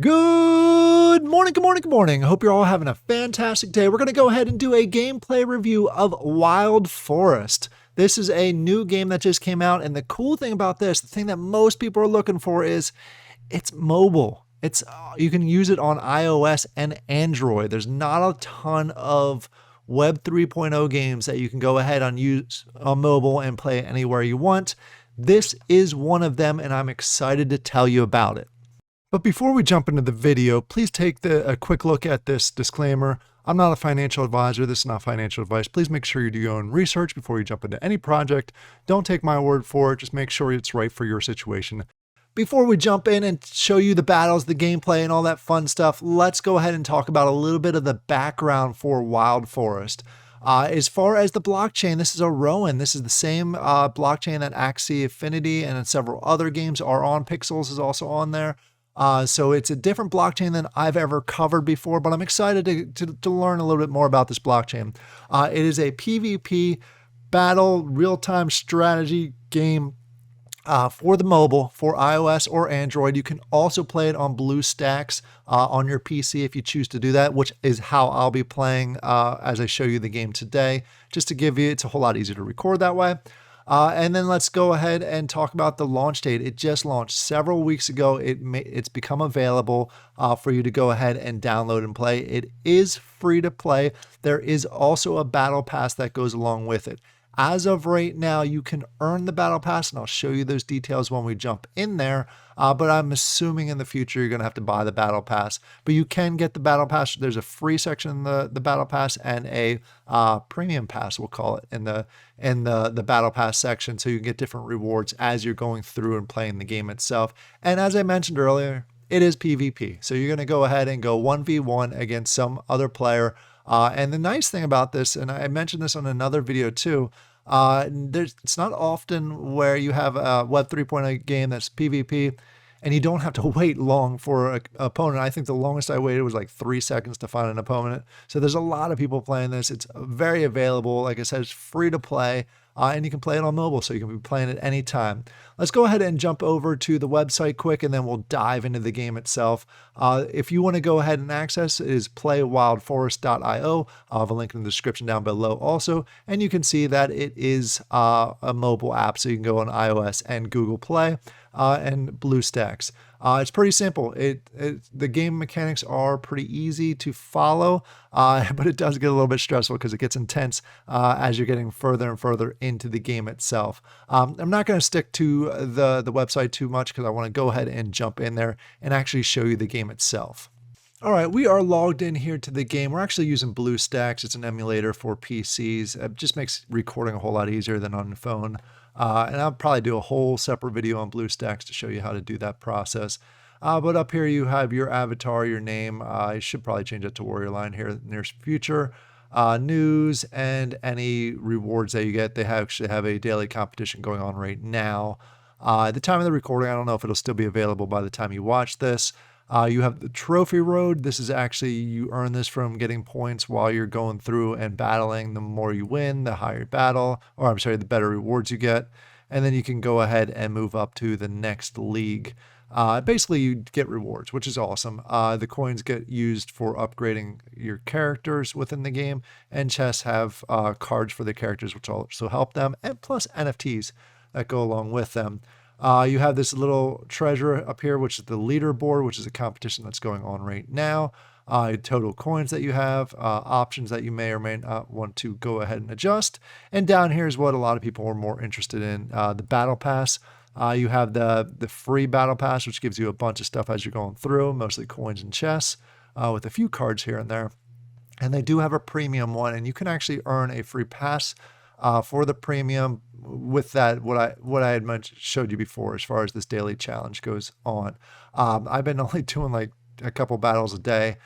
Good morning, good morning, good morning. I hope you're all having a fantastic day. We're going to go ahead and do a gameplay review of Wild Forest. This is a new game that just came out, and the cool thing about this, the thing that most people are looking for is it's mobile. You can use it on iOS and Android. There's not a ton of Web 3.0 games that you can go ahead and use on mobile and play anywhere you want. This is one of them, and I'm excited to tell you about it. But before we jump into the video, please take a quick look at this disclaimer. I'm not a financial advisor. This is not financial advice. Please make sure you do your own research before you jump into any project. Don't take my word for it. Just make sure it's right for your situation. Before we jump in and show you the battles, the gameplay, and all that fun stuff, let's go ahead and talk about a little bit of the background for Wild Forest. As far as the blockchain, this is a Ronin. This is the same blockchain that Axie Infinity and several other games are on. Pixels is also on there. So it's a different blockchain than I've ever covered before, but I'm excited to learn a little bit more about this blockchain. It is a PvP battle real-time strategy game for the mobile, for iOS or Android. You can also play it on BlueStacks on your PC if you choose to do that, which is how I'll be playing as I show you the game today. Just to give you, it's a whole lot easier to record that way. And then let's go ahead and talk about the launch date. It just launched several weeks ago. It's become available for you to go ahead and download and play. It is free to play. There is also a battle pass that goes along with it. As of right now, you can earn the battle pass, and I'll show you those details when we jump in there. But I'm assuming in the future you're going to have to buy the battle pass. But you can get the battle pass. There's a free section in the battle pass and a premium pass, we'll call it, in the battle pass section. So you can get different rewards as you're going through and playing the game itself. And as I mentioned earlier, it is PvP. So you're going to go ahead and go 1v1 against some other player. And the nice thing about this, and I mentioned this on another video too, it's not often where you have a Web 3.0 game that's PvP and you don't have to wait long for an opponent. I think the longest I waited was like 3 seconds to find an opponent. So there's a lot of people playing this. It's very available. Like I said, it's free to play. And you can play it on mobile, so you can be playing it anytime. Let's go ahead and jump over to the website quick, and then we'll dive into the game itself. If you want to go ahead and access it, is playwildforest.io. I'll have a link in the description down below also, and you can see that it is a mobile app, so you can go on iOS and Google Play and BlueStacks. It's pretty simple. The game mechanics are pretty easy to follow, but it does get a little bit stressful because it gets intense as you're getting further and further into the game itself. I'm not going to stick to the website too much because I want to go ahead and jump in there and actually show you the game itself. All right, we are logged in here to the game. We're actually using BlueStacks. It's an emulator for PCs. It just makes recording a whole lot easier than on the phone. And I'll probably do a whole separate video on BlueStacks to show you how to do that process. But up here you have your avatar, your name. I should probably change it to Warrior Line here in the near future. News and any rewards that you get. They actually have a daily competition going on right now. At the time of the recording, I don't know if it'll still be available by the time you watch this. You have the trophy road. This is actually, you earn this from getting points while you're going through and battling. The more you win, the higher the better rewards you get. And then you can go ahead and move up to the next league. Basically, you get rewards, which is awesome. The coins get used for upgrading your characters within the game, and chests have cards for the characters, which also help them, and plus NFTs that go along with them. You have this little treasure up here, which is the leaderboard, which is a competition that's going on right now. Total coins that you have, options that you may or may not want to go ahead and adjust. And down here is what a lot of people are more interested in, the battle pass. You have the free battle pass, which gives you a bunch of stuff as you're going through, mostly coins and chests, with a few cards here and there. And they do have a premium one, and you can actually earn a free pass for the premium with that, what I had showed you before as far as this daily challenge goes on. I've been only doing like a couple battles a day,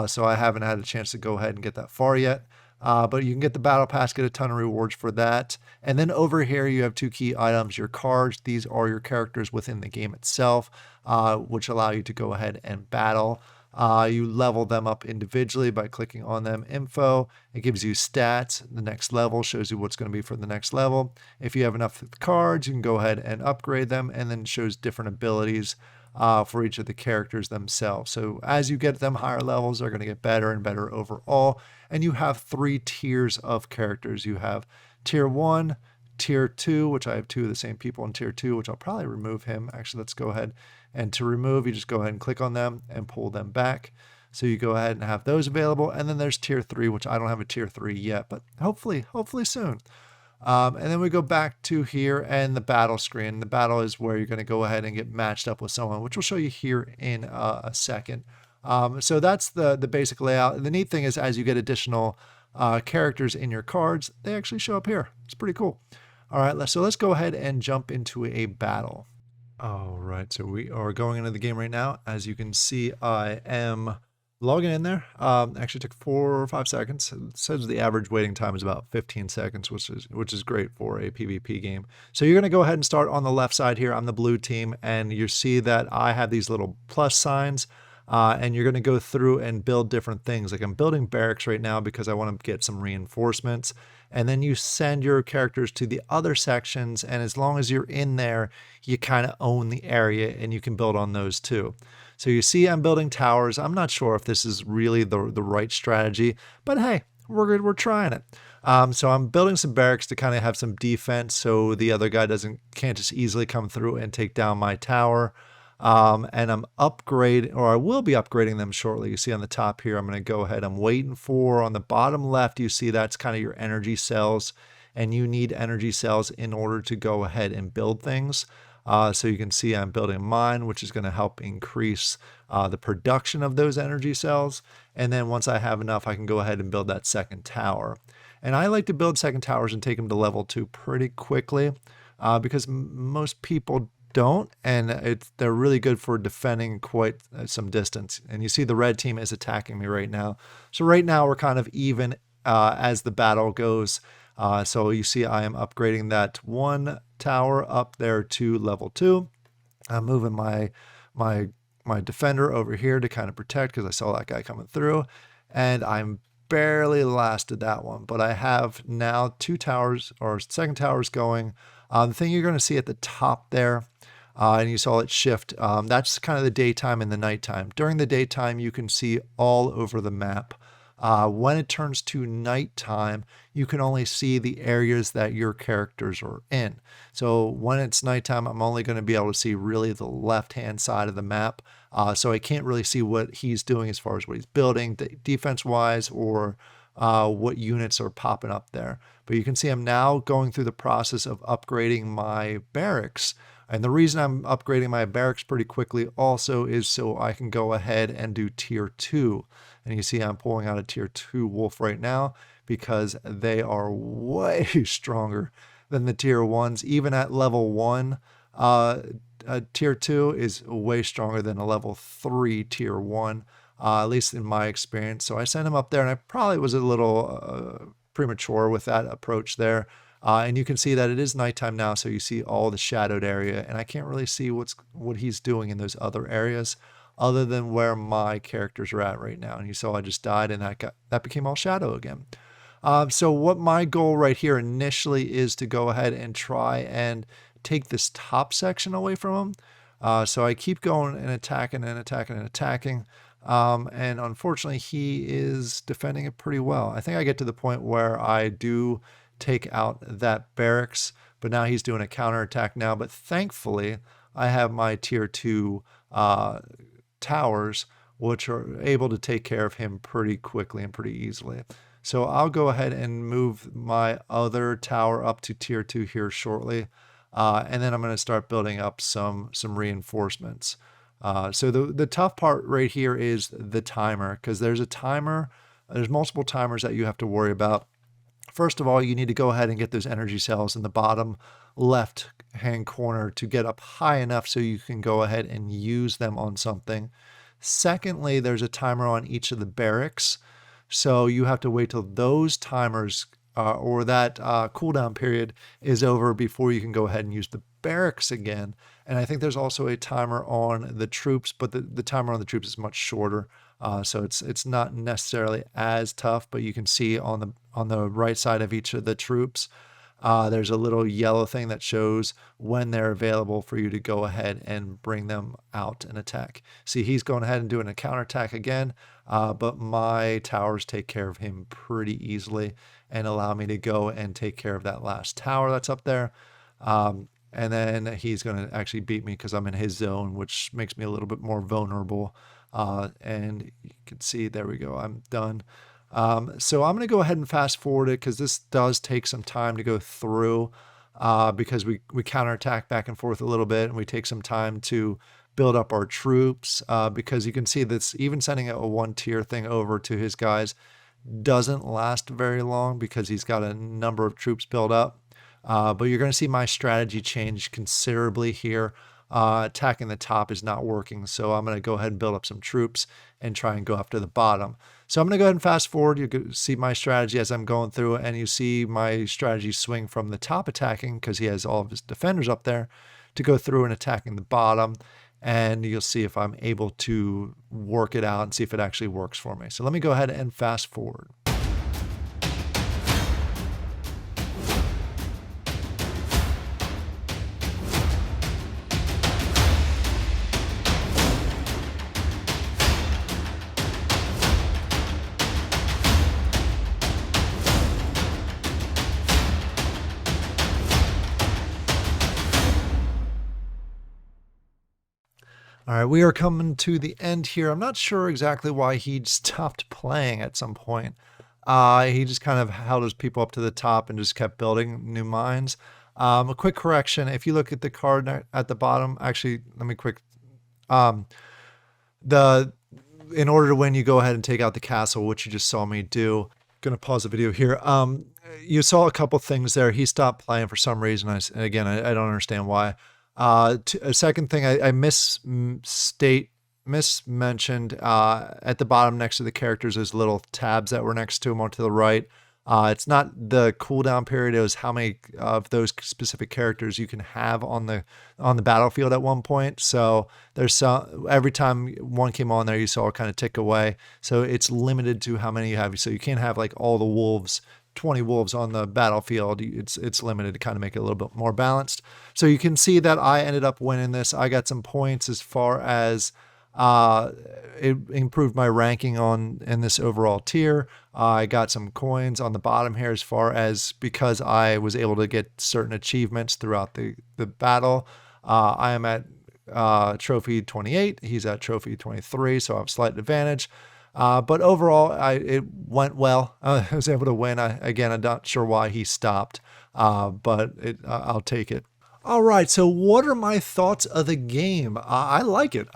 so I haven't had a chance to go ahead and get that far yet. But you can get the battle pass, get a ton of rewards for that. And then over here you have two key items, your cards. These are your characters within the game itself, which allow you to go ahead and battle. You level them up individually by clicking on them. Info, it gives you stats. The next level shows you what's going to be for the next level. If you have enough cards, you can go ahead and upgrade them, and then it shows different abilities for each of the characters themselves. So as you get them higher levels, they're going to get better and better overall. And you have 3 tiers of characters. You have tier 1, tier 2, which I have 2 of the same people in tier 2, which I'll probably remove him. Actually, let's go ahead. And to remove, you just go ahead and click on them and pull them back. So you go ahead and have those available. And then there's tier 3, which I don't have a tier 3 yet, but hopefully soon. And then we go back to here and the battle screen. The battle is where you're going to go ahead and get matched up with someone, which we'll show you here in a second. So that's the basic layout. And the neat thing is, as you get additional characters in your cards, they actually show up here. It's pretty cool. All right, so let's go ahead and jump into a battle. All right, so we are going into the game right now. As you can see, I am logging in there. Actually took 4 or 5 seconds. It says the average waiting time is about 15 seconds, which is great for a PvP game. So you're going to go ahead and start on the left side here. I'm the blue team, and you see that I have these little plus signs. And you're going to go through and build different things. Like I'm building barracks right now because I want to get some reinforcements. And then you send your characters to the other sections. And as long as you're in there, you kind of own the area and you can build on those too. So you see I'm building towers. I'm not sure if this is really the right strategy, but hey, we're good. We're trying it. So I'm building some barracks to kind of have some defense so the other guy can't just easily come through and take down my tower. And I'm I will be upgrading them shortly. You see on the top here, I'm going to go ahead. I'm waiting for, on the bottom left, you see that's kind of your energy cells, and you need energy cells in order to go ahead and build things. So you can see I'm building mine, which is going to help increase the production of those energy cells. And then once I have enough, I can go ahead and build that second tower. And I like to build second towers and take them to level 2 pretty quickly because most people don't, and they're really good for defending quite some distance. And you see the red team is attacking me right now. So right now we're kind of even as the battle goes. So you see I am upgrading that 1 tower up there to level 2. I'm moving my defender over here to kind of protect because I saw that guy coming through, and I'm barely lasted that one, but I have now 2 towers or second towers going. The thing you're going to see at the top there, and you saw it shift, that's kind of the daytime and the nighttime. During the daytime, you can see all over the map. When it turns to nighttime, you can only see the areas that your characters are in. So when it's nighttime, I'm only going to be able to see really the left-hand side of the map. So I can't really see what he's doing as far as what he's building defense-wise or what units are popping up there. But you can see I'm now going through the process of upgrading my barracks. And the reason I'm upgrading my barracks pretty quickly also is so I can go ahead and do tier 2. And you see I'm pulling out a tier 2 wolf right now because they are way stronger than the tier 1s. Even at level 1, tier 2 is way stronger than a level 3 tier 1, at least in my experience. So I sent him up there, and I probably was a little premature with that approach there. And you can see that it is nighttime now, so you see all the shadowed area, and I can't really see what he's doing in those other areas other than where my characters are at right now. And you saw I just died, and that became all shadow again. So what my goal right here initially is to go ahead and try and take this top section away from him. So I keep going and attacking and attacking and attacking. And unfortunately, he is defending it pretty well. I think I get to the point where I do take out that barracks, but now he's doing a counterattack now. But thankfully, I have my tier 2 towers, which are able to take care of him pretty quickly and pretty easily. So I'll go ahead and move my other tower up to tier 2 here shortly. And then I'm going to start building up some reinforcements. So the tough part right here is the timer, because there's a timer. There's multiple timers that you have to worry about. First of all, you need to go ahead and get those energy cells in the bottom left hand corner to get up high enough so you can go ahead and use them on something. Secondly, there's a timer on each of the barracks. So you have to wait till those timers or that cooldown period is over before you can go ahead and use the barracks again. And I think there's also a timer on the troops, but the timer on the troops is much shorter. So it's not necessarily as tough, but you can see on the right side of each of the troops. there's a little yellow thing that shows when they're available for you to go ahead and bring them out and attack. See, he's going ahead and doing a counterattack again, but my towers take care of him pretty easily and allow me to go and take care of that last tower that's up there. And then he's going to actually beat me because I'm in his zone, which makes me a little bit more vulnerable. And you can see, there we go, I'm done. So I'm going to go ahead and fast forward it because this does take some time to go through, because we counterattack back and forth a little bit, and we take some time to build up our troops, because you can see that's even sending a 1 tier thing over to his guys doesn't last very long because he's got a number of troops built up. But you're going to see my strategy change considerably here. Attacking the top is not working, so I'm going to go ahead and build up some troops and try and go after the bottom. So I'm going to go ahead and fast forward. You can see my strategy as I'm going through, and you see my strategy swing from the top attacking, because he has all of his defenders up there, to go through and attacking the bottom. And you'll see if I'm able to work it out and see if it actually works for me. So let me go ahead and fast forward. All right, we are coming to the end here. I'm not sure exactly why he stopped playing at some point. He just kind of held his people up to the top and just kept building new mines. A quick correction, if you look at the card at the bottom, actually, let me quick, in order to win, you go ahead and take out the castle, which you just saw me do. Going to pause the video here. You saw a couple things there. He stopped playing for some reason. I don't understand why. A second thing I mismentioned, at the bottom next to the characters, there's little tabs that were next to them on to the right. It's not the cooldown period, it was how many of those specific characters you can have on the battlefield at one point. So there's some, every time one came on there, you saw it kind of tick away. So it's limited to how many you have. So you can't have like all the wolves, 20 wolves on the battlefield. It's limited to kind of make it a little bit more balanced. So you can see that I ended up winning this. I got some points as far as it improved my ranking in this overall tier. I got some coins on the bottom here as far as, because I was able to get certain achievements throughout the battle. I am at trophy 28. He's at trophy 23, so I have a slight advantage. But overall, it went well. I was able to win. Again, I'm not sure why he stopped, but I'll take it. All right, so what are my thoughts of the game? I like it.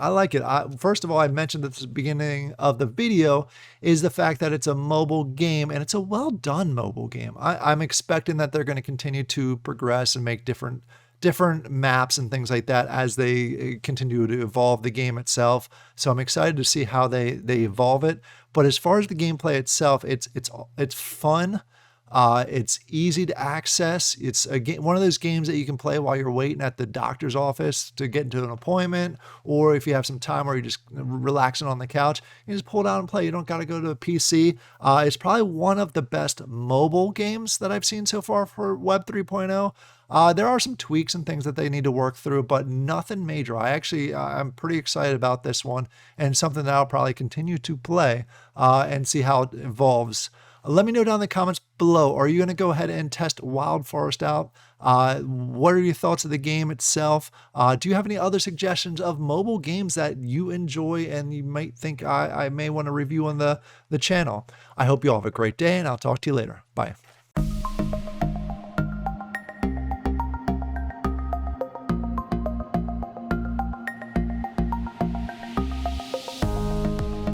First of all, I mentioned at the beginning of the video is the fact that it's a mobile game, and it's a well-done mobile game. I'm expecting that they're going to continue to progress and make different maps and things like that as they continue to evolve the game itself. So I'm excited to see how they evolve it. But as far as the gameplay itself, it's fun. It's easy to access. It's one of those games that you can play while you're waiting at the doctor's office to get into an appointment, or if you have some time where you're just relaxing on the couch, you just pull it out and play. You don't got to go to a PC. It's probably one of the best mobile games that I've seen so far for Web 3.0. There are some tweaks and things that they need to work through, but nothing major. I'm pretty excited about this one, and something that I'll probably continue to play and see how it evolves. Let me know down in the comments below. Are you going to go ahead and test Wild Forest out? What are your thoughts of the game itself? Do you have any other suggestions of mobile games that you enjoy and you might think I may want to review on the channel? I hope you all have a great day, and I'll talk to you later. Bye.